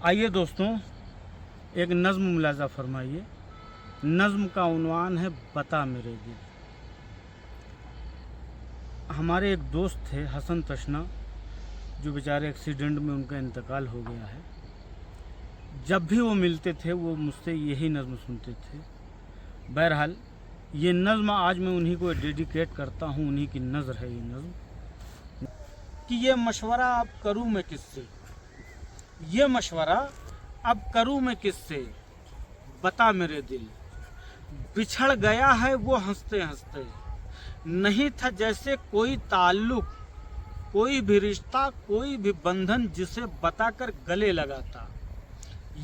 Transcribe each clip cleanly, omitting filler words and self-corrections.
आइए दोस्तों, एक नज़्म मुलाज़ा फरमाइए। नज़्म का उन्वान है बता मेरे दिल। हमारे एक दोस्त थे हसन तशना, जो बेचारे एक्सीडेंट में उनका इंतकाल हो गया है। जब भी वो मिलते थे वो मुझसे यही नज़्म सुनते थे। बहरहाल ये नज़्म आज मैं उन्हीं को डेडिकेट करता हूँ, उन्हीं की नज़र है ये नज़्म कि ये मशवरा अब करूँ मैं किससे, ये मशवरा अब करूँ मैं किससे, बता मेरे दिल। बिछड़ गया है वो हंसते हंसते, नहीं था जैसे कोई ताल्लुक, कोई भी रिश्ता, कोई भी बंधन जिसे बताकर गले लगाता।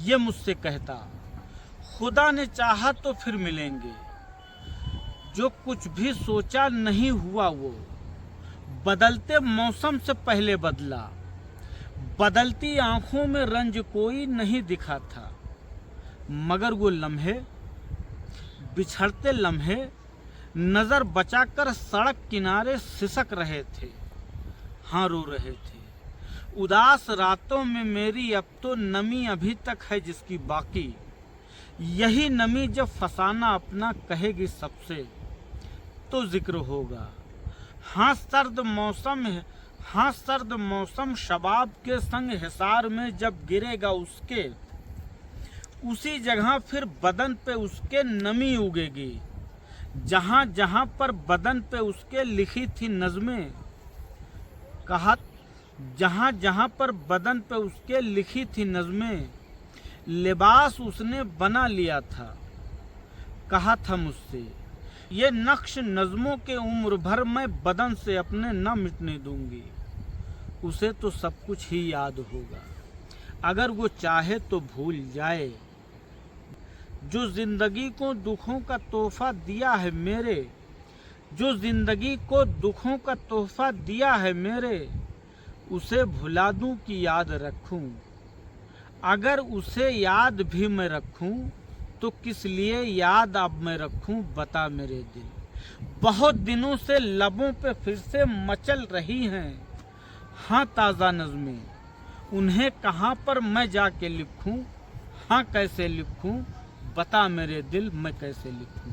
ये मुझसे कहता खुदा ने चाहा तो फिर मिलेंगे, जो कुछ भी सोचा नहीं हुआ वो बदलते मौसम से पहले बदला। बदलती आंखों में रंज कोई नहीं दिखा था, मगर वो लम्हे, बिछड़ते लम्हे नजर बचाकर सड़क किनारे सिसक रहे थे, हाँ रो रहे थे। उदास रातों में मेरी अब तो नमी अभी तक है जिसकी बाकी, यही नमी जब फसाना अपना कहेगी सबसे तो जिक्र होगा। हाँ सर्द मौसम है, हाँ सर्द मौसम शबाब के संग हिसार में जब गिरेगा उसके, उसी जगह फिर बदन पे उसके नमी उगेगी। जहाँ जहाँ पर बदन पे उसके लिखी थी नज़में, कहा जहाँ जहाँ पर बदन पे उसके लिखी थी नज़में, लिबास उसने बना लिया था। कहा था मुझसे ये नक्श नज़मों के उम्र भर मैं बदन से अपने न मिटने दूंगी। उसे तो सब कुछ ही याद होगा, अगर वो चाहे तो भूल जाए। जो जिंदगी को दुखों का तोहफा दिया है मेरे, जो जिंदगी को दुखों का तोहफा दिया है मेरे, उसे भुला दूं कि याद रखूं। अगर उसे याद भी मैं रखूं तो किस लिए याद अब मैं रखूं, बता मेरे दिल। बहुत दिनों से लबों पे फिर से मचल रही हैं हाँ ताज़ा नज़में, उन्हें कहाँ पर मैं जाके लिखूं, हाँ कैसे लिखूं, बता मेरे दिल मैं कैसे लिखूं।